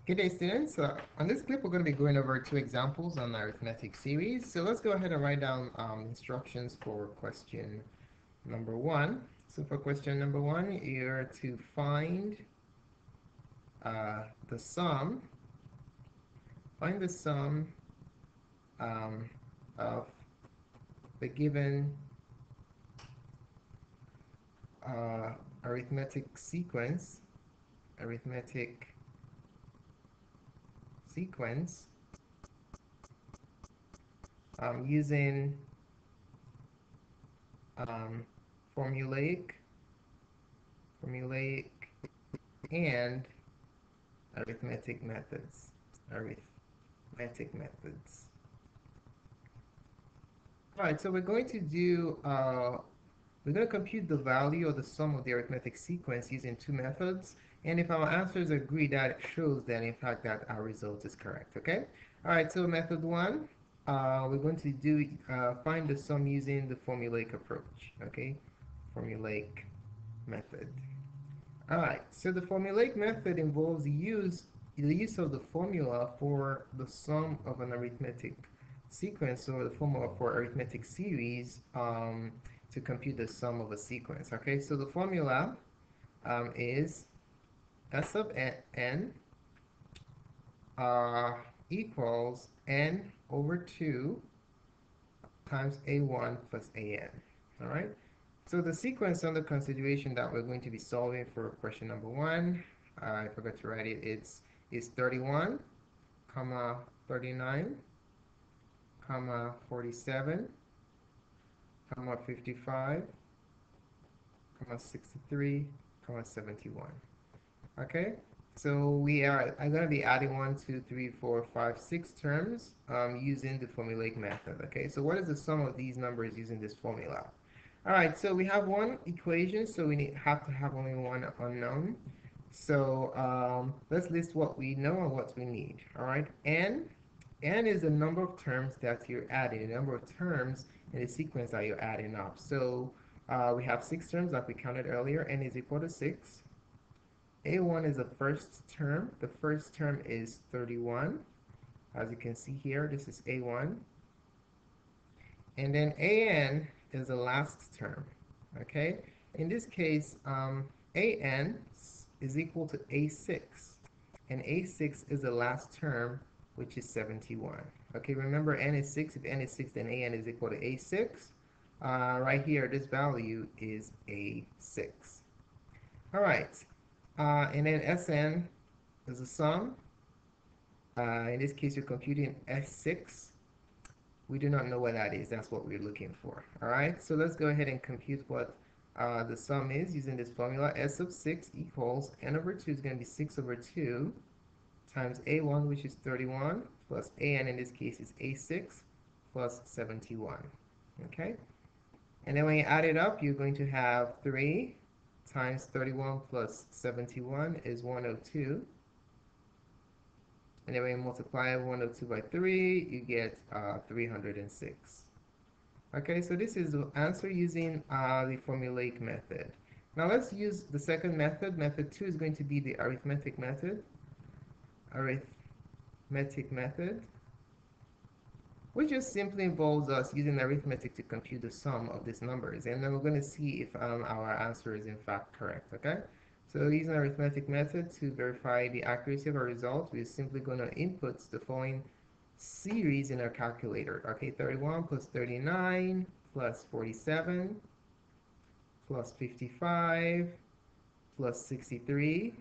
Good day, students. On this clip, we're going to be going over two examples on the arithmetic series. So let's go ahead and write down instructions for question number one. So for question number one, you're to find the sum. Find the sum um, of the given uh, arithmetic sequence. Arithmetic sequence using um, formulaic and arithmetic methods. Arithmetic methods. All right, so we're going to compute the value of the sum of the arithmetic sequence using two methods. And if our answers agree, that shows that in fact that our result is correct, okay? All right, so method one, we're going to do find the sum using the formulaic approach, okay? Formulaic method. All right, so the formulaic method involves the use of the formula for the sum of an arithmetic sequence or the formula for arithmetic series to compute the sum of a sequence. Okay, so the formula is S sub n equals n over 2 times a1 plus an. All right, so the sequence under consideration that we're going to be solving for question number one, I forgot to write it, is 31, comma 39, comma 47, comma 55, comma 63, comma 71. Okay, so we are going to be adding 1, 2, 3, 4, 5, 6 terms using the formulaic method. Okay, so what is the sum of these numbers using this formula? All right, so we have one equation, so we have to have only one unknown. So let's list what we know and what we need. All right, n is the number of terms that you're adding, the number of terms in the sequence that you're adding up. So we have 6 terms like we counted earlier. N is equal to 6. A1 is the first term. The first term is 31. As you can see here, this is A1. And then AN is the last term. Okay? In this case, AN is equal to A6. And A6 is the last term, which is 71. Okay, remember n is 6. If n is 6, then AN is equal to A6. Right here, this value is A6. All right. And then Sn is a sum. In this case, you're computing S6. We do not know what that is. That's what we're looking for. All right, so let's go ahead and compute what the sum is using this formula. S of 6 equals n over 2 is going to be 6 over 2 times A1, which is 31, plus AN in this case is A6 plus 71. Okay, and then when you add it up, you're going to have 3 times 31 plus 71 is 102. And then when you multiply 102 by 3, you get 306. Okay, so this is the answer using the formulaic method. Now let's use the second method. Method 2 is going to be the arithmetic method. Arithmetic method, which just simply involves us using arithmetic to compute the sum of these numbers. And then we're going to see if our answer is in fact correct, okay? So using arithmetic method to verify the accuracy of our result, we're simply going to input the following series in our calculator. Okay, 31 plus 39 plus 47 plus 55 plus 63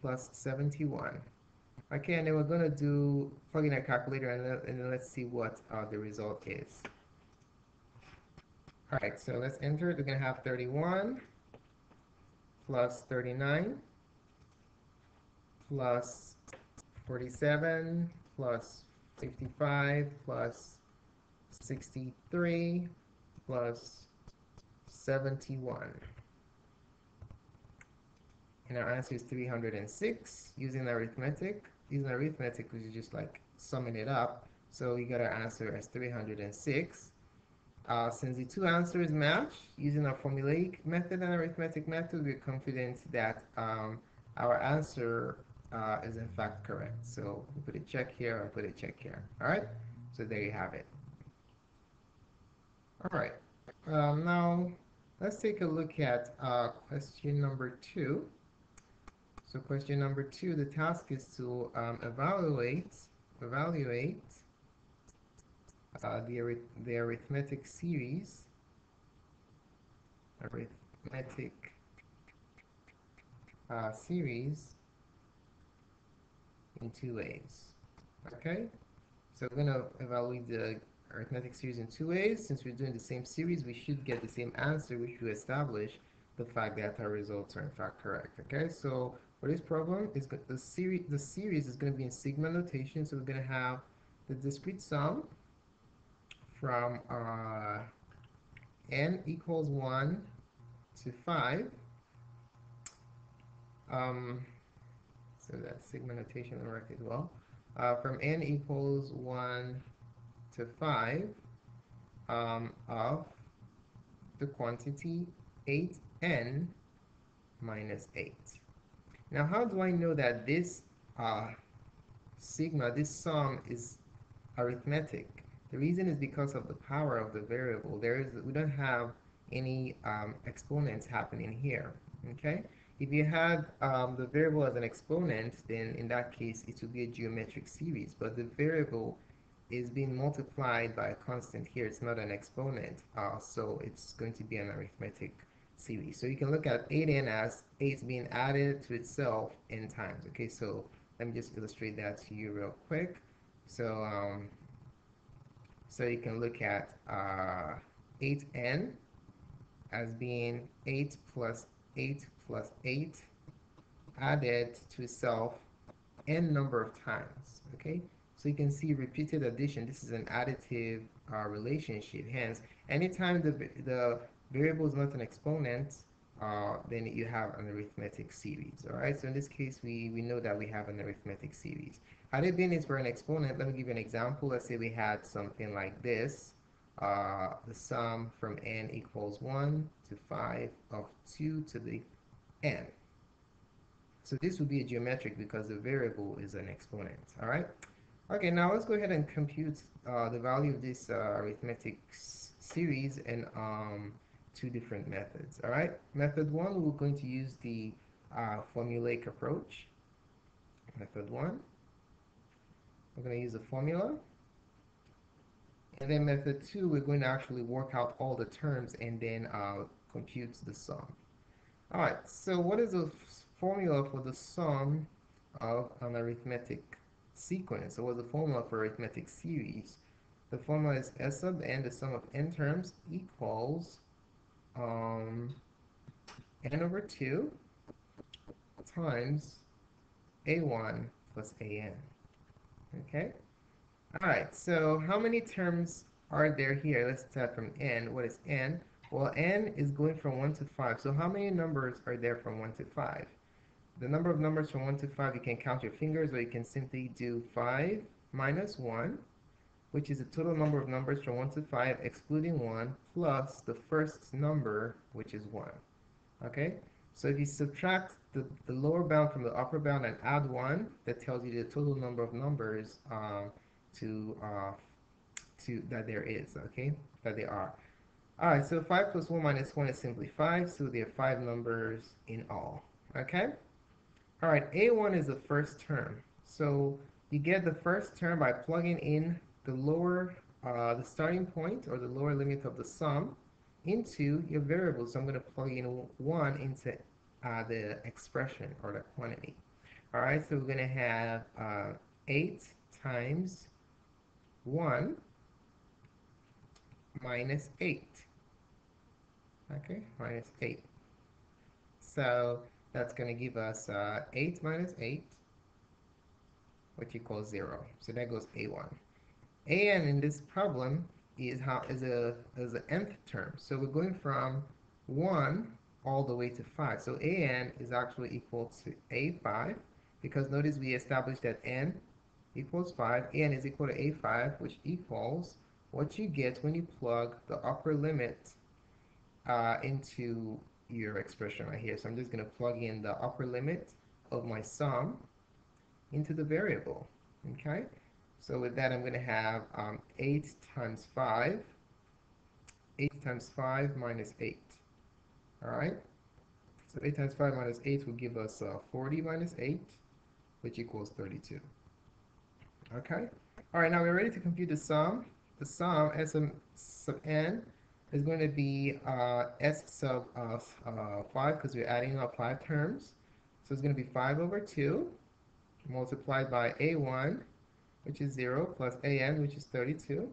plus 71. Okay, and then we're going to plug in our calculator and then let's see what the result is. All right, so let's enter. We're going to have 31 plus 39 plus 47 plus 55 plus 63 plus 71. And our answer is 306 using arithmetic. Using arithmetic, which is just like summing it up. So you got our answer as 306. Since the two answers match, using our formulaic method and arithmetic method, we're confident that our answer is in fact correct. So we put a check here, I put a check here. All right, so there you have it. All right, now let's take a look at question number 2. So question number 2, the task is to evaluate the arithmetic series, arithmetic series in 2 ways. Okay, so we're going to evaluate the arithmetic series in 2 ways. Since we're doing the same series, we should get the same answer, which will establish the fact that our results are in fact correct. Okay, so for this problem, the series is going to be in sigma notation. So we're going to have the discrete sum from n equals 1 to 5. Um, so that sigma notation will work as well. From n equals 1 to 5 of the quantity 8n minus 8. Now, how do I know that this sigma, this sum, is arithmetic? The reason is because of the power of the variable. We don't have any exponents happening here. Okay? If you had the variable as an exponent, then in that case it would be a geometric series. But the variable is being multiplied by a constant here. It's not an exponent, so it's going to be an arithmetic series. So you can look at 8n as 8 being added to itself n times. Okay, so let me just illustrate that to you real quick. So you can look at 8n as being 8 plus 8 plus 8 added to itself n number of times. Okay, so you can see repeated addition. This is an additive relationship. Hence, anytime the variable is not an exponent, then you have an arithmetic series. All right, so in this case, we know that we have an arithmetic series. Had it been for an exponent, let me give you an example. Let's say we had something like this. The sum from n equals 1 to 5 of 2 to the n. So this would be a geometric because the variable is an exponent. All right. Okay, now let's go ahead and compute the value of this arithmetic series in two different methods. All right. Method 1, we're going to use the formulaic approach. Method 1, we're going to use a formula. And then method 2, we're going to actually work out all the terms and then compute the sum. All right, so what is the formula for the sum of an arithmetic sequence? So what's the formula for arithmetic series? The formula is S sub n, the sum of n terms, equals n over 2 times a1 plus an. Okay? All right, so how many terms are there here? Let's start from n. What is n? Well, n is going from 1 to 5. So how many numbers are there from 1 to 5? The number of numbers from 1 to 5, you can count your fingers, or you can simply do 5 minus 1, which is the total number of numbers from 1 to 5, excluding 1, plus the first number, which is 1. Okay? So if you subtract the lower bound from the upper bound and add 1, that tells you the total number of numbers to that there is, okay? That there are. All right, so 5 plus 1 minus 1 is simply 5, so there are 5 numbers in all, okay? All right, A1 is the first term. So you get the first term by plugging in the starting point or the lower limit of the sum into your variable. So I'm going to plug in 1 into the expression or the quantity. All right, so we're going to have 8 times 1 minus 8. Okay, minus 8. So that's going to give us 8 minus 8, which equals 0. So that goes A1. An in this problem is an nth term. So we're going from 1 all the way to 5. So an is actually equal to a5, because notice we established that n equals 5. An is equal to a5, which equals what you get when you plug the upper limit into your expression right here. So I'm just going to plug in the upper limit of my sum. into the variable. Okay, so with that, I'm going to have 8 times 5. 8 times 5 minus 8. All right, so 8 times 5 minus 8 will give us 40 minus 8, which equals 32. Okay, all right, now we're ready to compute the sum. The sum, S sub n, is going to be S sub 5, because we're adding up 5 terms. So it's going to be 5 over 2 multiplied by a1, which is 0, plus an, which is 32.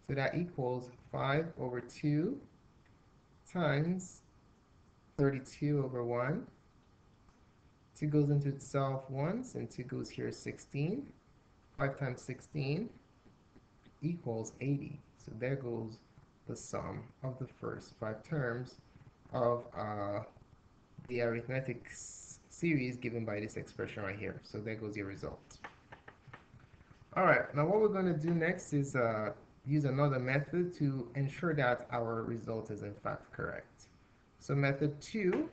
So that equals 5 over 2 times 32 over 1. 2 goes into itself once, and 2 goes here 16. 5 times 16 equals 80. So there goes the sum of the first 5 terms of the arithmetic series given by this expression right here. So there goes your result. All right, now what we're going to do next is use another method to ensure that our result is in fact correct. So method 2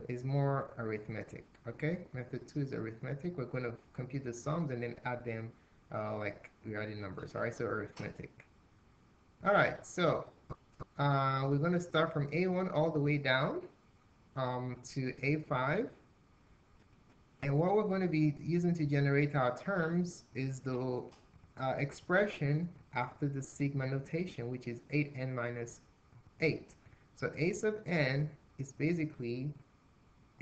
is more arithmetic. Okay, method 2 is arithmetic. We're going to compute the sums and then add them like we're adding numbers. All right, so arithmetic. All right, so we're going to start from a1 all the way down to a5. And what we're going to be using to generate our terms is the expression after the sigma notation, which is 8n minus 8. So a sub n is basically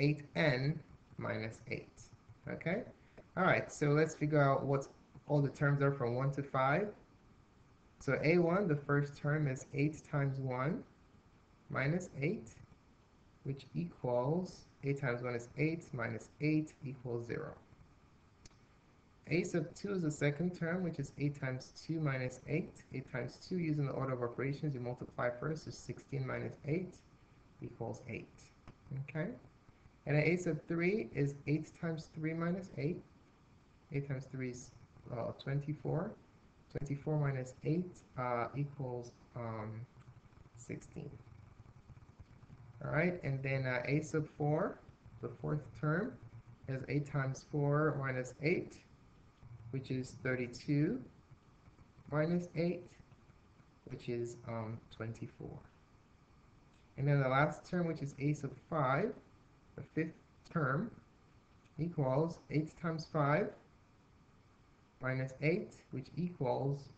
8n minus 8. Okay? All right, so let's figure out what all the terms are from 1 to 5. So a1, the first term is 8 times 1 minus 8, which equals 8 times 1 is 8 minus 8 equals 0. A sub 2 is the second term, which is 8 times 2 minus 8. 8 times 2, using the order of operations, you multiply first, is 16 minus 8 equals 8. Okay? And then a sub 3 is 8 times 3 minus 8. 8 times 3 is 24. 24 minus 8 equals 16. All right, and then a sub 4, the fourth term, is 8 times 4 minus 8, which is 32, minus 8, which is 24. And then the last term, which is a sub 5, the fifth term, equals 8 times 5 minus 8, which equals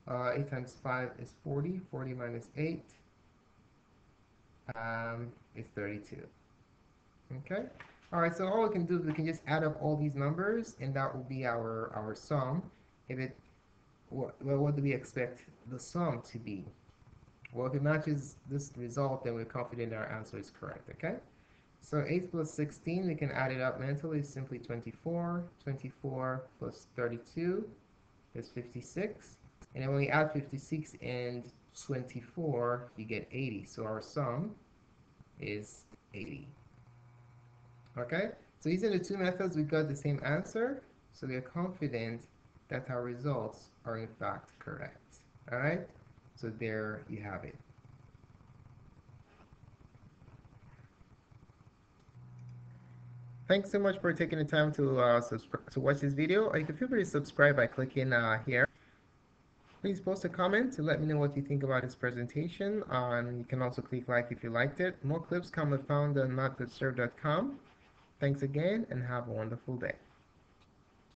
8 times 5 is 40. 40 minus 8 is 32. Okay? All right, so all we can do is we can just add up all these numbers, and that will be our sum. If it, what do we expect the sum to be? Well, if it matches this result, then we're confident our answer is correct, okay? So 8 plus 16, we can add it up mentally, is simply 24. 24 plus 32 is 56. And then when we add 56 and 24, you get 80. So our sum is 80. Okay? So using the two methods, we got the same answer. So we are confident that our results are in fact correct. All right? So there you have it. Thanks so much for taking the time to watch this video. Or you can feel free to subscribe by clicking here. Please post a comment to let me know what you think about this presentation. You can also click like if you liked it. More clips can be found on notgoodserved.com. Thanks again, and have a wonderful day.